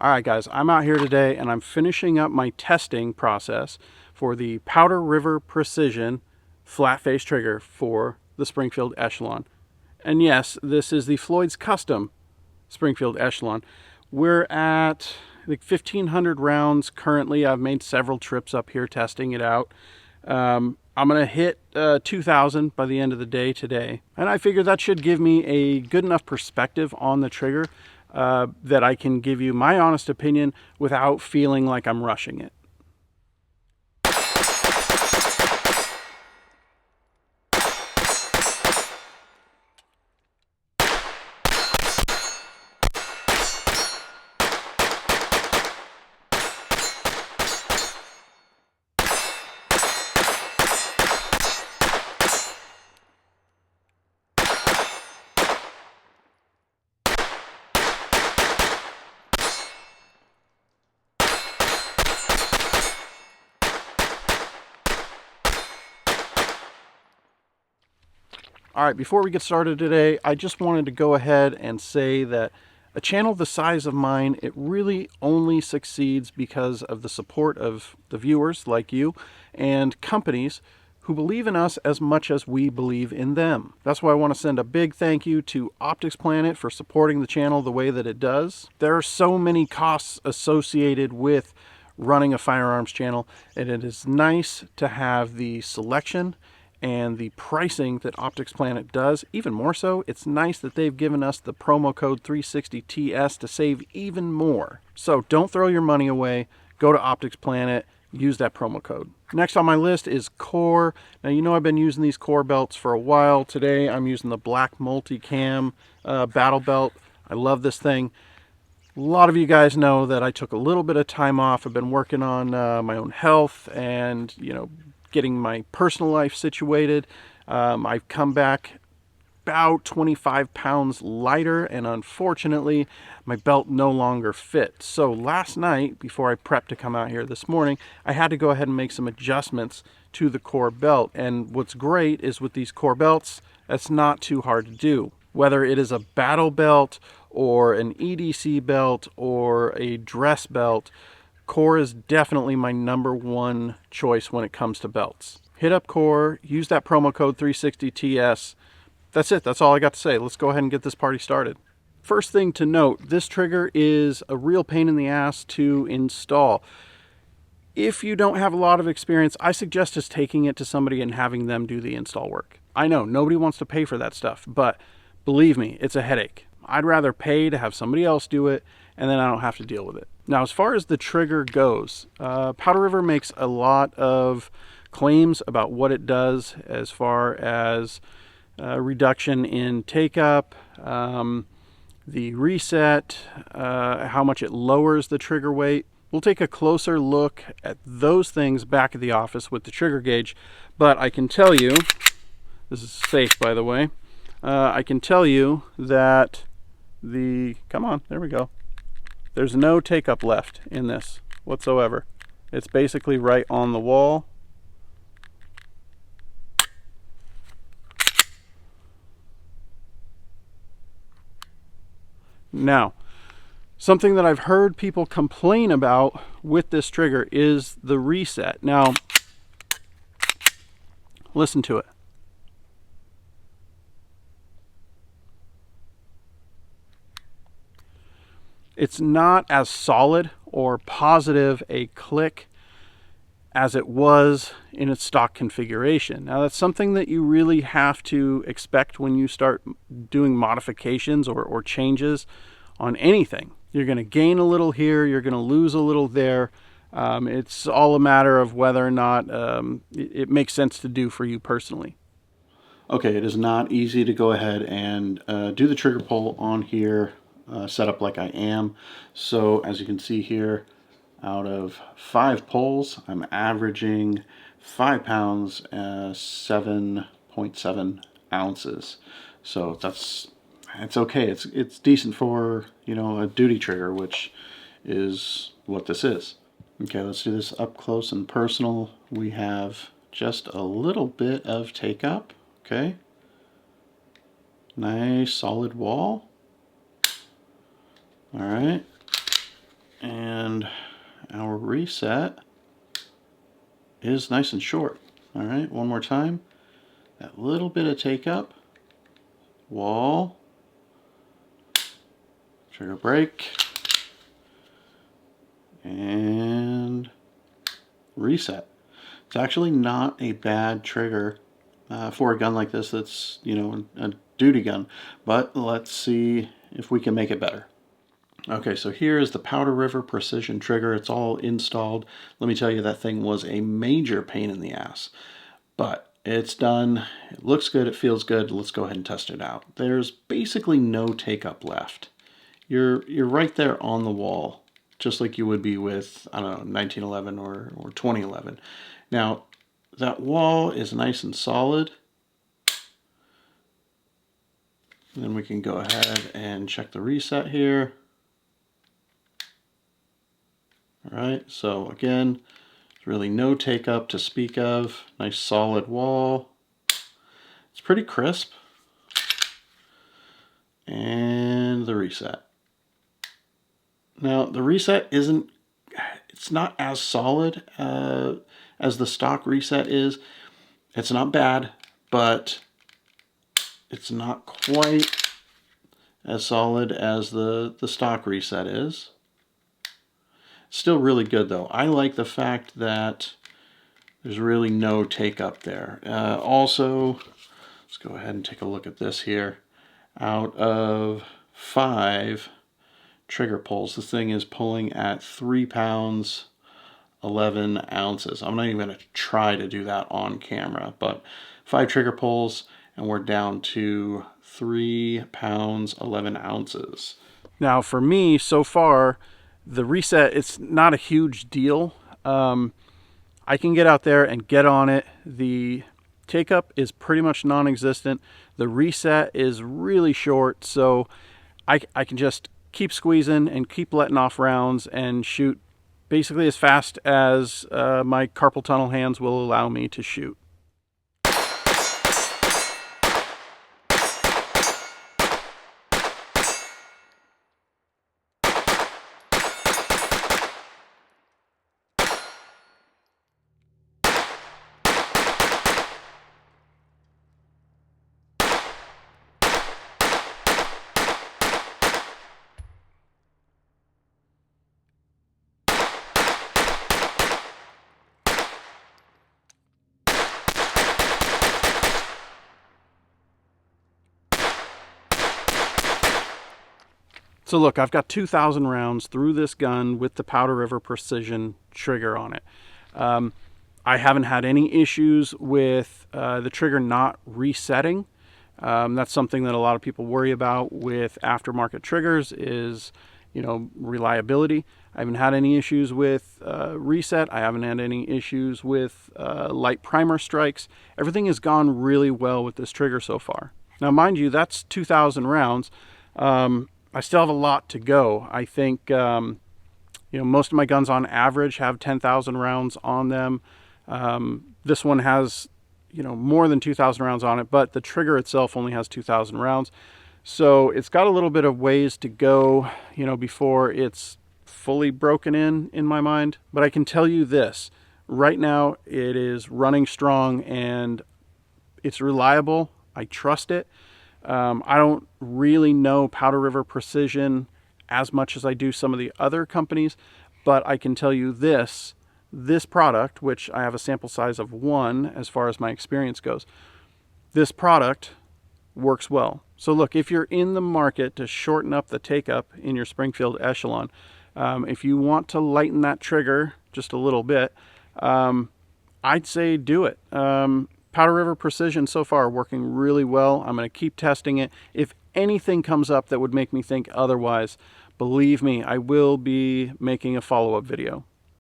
All right, guys, I'm out here today and I'm finishing up my testing process for the Powder River Precision flat face trigger for the Springfield Echelon. And yes, this is the Floyd's Custom Springfield Echelon. We're at like 1,500 rounds currently. I've made several trips up here testing it out. I'm going to hit 2,000 by the end of the day today. And I figure that should give me a good enough perspective on the trigger that I can give you my honest opinion without feeling like I'm rushing it. All right, before we get started today, I just wanted to go ahead and say that a channel the size of mine, it really only succeeds because of the support of the viewers like you and companies who believe in us as much as we believe in them. That's why I want to send a big thank you to Optics Planet for supporting the channel the way that it does. There are so many costs associated with running a firearms channel, and it is nice to have the selection and the pricing that Optics Planet does. Even more so, it's nice that they've given us the promo code 360TS to save even more. So don't throw your money away. Go to Optics Planet, use that promo code. Next on my list is Core. Now, you know I've been using these Core belts for a while. Today I'm using the black multicam battle belt. I love this thing. A lot of you guys know that I took a little bit of time off. I've been working on my own health and, getting my personal life situated. I've come back about 25 pounds lighter, and unfortunately my belt no longer fits. So last night, before I prepped to come out here this morning, I had to go ahead and make some adjustments to the Core belt. And what's great is with these Core belts, that's not too hard to do. Whether it is a battle belt or an EDC belt or a dress belt, Core is definitely my #1 choice when it comes to belts. Hit up Core, use that promo code 360TS. That's it, that's all I got to say. Let's go ahead and get this party started. First thing to note, this trigger is a real pain in the ass to install. If you don't have a lot of experience, I suggest just taking it to somebody and having them do the install work. I know, nobody wants to pay for that stuff, but believe me, it's a headache. I'd rather pay to have somebody else do it, and then I don't have to deal with it. Now, as far as the trigger goes, Powder River makes a lot of claims about what it does as far as reduction in take-up, the reset, how much it lowers the trigger weight. We'll take a closer look at those things back at the office with the trigger gauge, but I can tell you, this is safe by the way, I can tell you that come on, there we go. There's no take-up left in this whatsoever. It's basically right on the wall. Now, something that I've heard people complain about with this trigger is the reset. Now, listen to it. It's not as solid or positive a click as it was in its stock configuration. Now, that's something that you really have to expect when you start doing modifications or changes on anything. You're going to gain a little here, you're going to lose a little there. It's all a matter of whether or not it makes sense to do for you personally. Okay, it is not easy to go ahead and do the trigger pull on here set up like I am. So as you can see here, out of 5 pulls, I'm averaging 5 pounds, 7.7 ounces. So it's okay. It's decent for, a duty trigger, which is what this is. Okay, let's do this up close and personal. We have just a little bit of take up. Okay, nice solid wall. All right, reset is nice and short. All right, one more time. That little bit of take up, wall, trigger break, and reset. It's actually not a bad trigger for a gun like this that's, you know, a duty gun, but let's see if we can make it better. Okay, so here is the Powder River Precision trigger. It's all installed. Let me tell you, that thing was a major pain in the ass, but it's done. It looks good. It feels good. Let's go ahead and test it out. There's basically no take up left. You're right there on the wall, just like you would be with, I don't know, 1911 or 2011. Now, that wall is nice and solid. And then we can go ahead and check the reset here. All right, so again, there's really no take up to speak of. Nice solid wall. It's pretty crisp. And the reset. Now, the reset it's not as solid as the stock reset is. It's not bad, but it's not quite as solid as the stock reset is. Still really good though. I like the fact that there's really no take up there. Also, let's go ahead and take a look at this here. Out of 5 trigger pulls, this thing is pulling at 3 pounds 11 ounces. I'm not even going to try to do that on camera, but 5 trigger pulls and we're down to 3 pounds 11 ounces. Now for me, so far, the reset, it's not a huge deal. I can get out there and get on it. The take up is pretty much non-existent. The reset is really short, so I can just keep squeezing and keep letting off rounds and shoot basically as fast as my carpal tunnel hands will allow me to shoot. So look, I've got 2,000 rounds through this gun with the Powder River Precision trigger on it. I haven't had any issues with the trigger not resetting. That's something that a lot of people worry about with aftermarket triggers is, you know, reliability. I haven't had any issues with reset. I haven't had any issues with light primer strikes. Everything has gone really well with this trigger so far. Now, mind you, that's 2,000 rounds. I still have a lot to go. I think, you know, most of my guns on average have 10,000 rounds on them. This one has, you know, more than 2,000 rounds on it, but the trigger itself only has 2,000 rounds. So it's got a little bit of ways to go, you know, before it's fully broken in my mind. But I can tell you this, right now it is running strong and it's reliable. I trust it. I don't really know Powder River Precision as much as I do some of the other companies, but I can tell you this product, which I have a sample size of 1 as far as my experience goes, this product works well. So look, if you're in the market to shorten up the take up in your Springfield Echelon, if you want to lighten that trigger just a little bit, I'd say do it. Powder River Precision so far working really well. I'm going to keep testing it. If anything comes up that would make me think otherwise, believe me, I will be making a follow-up video.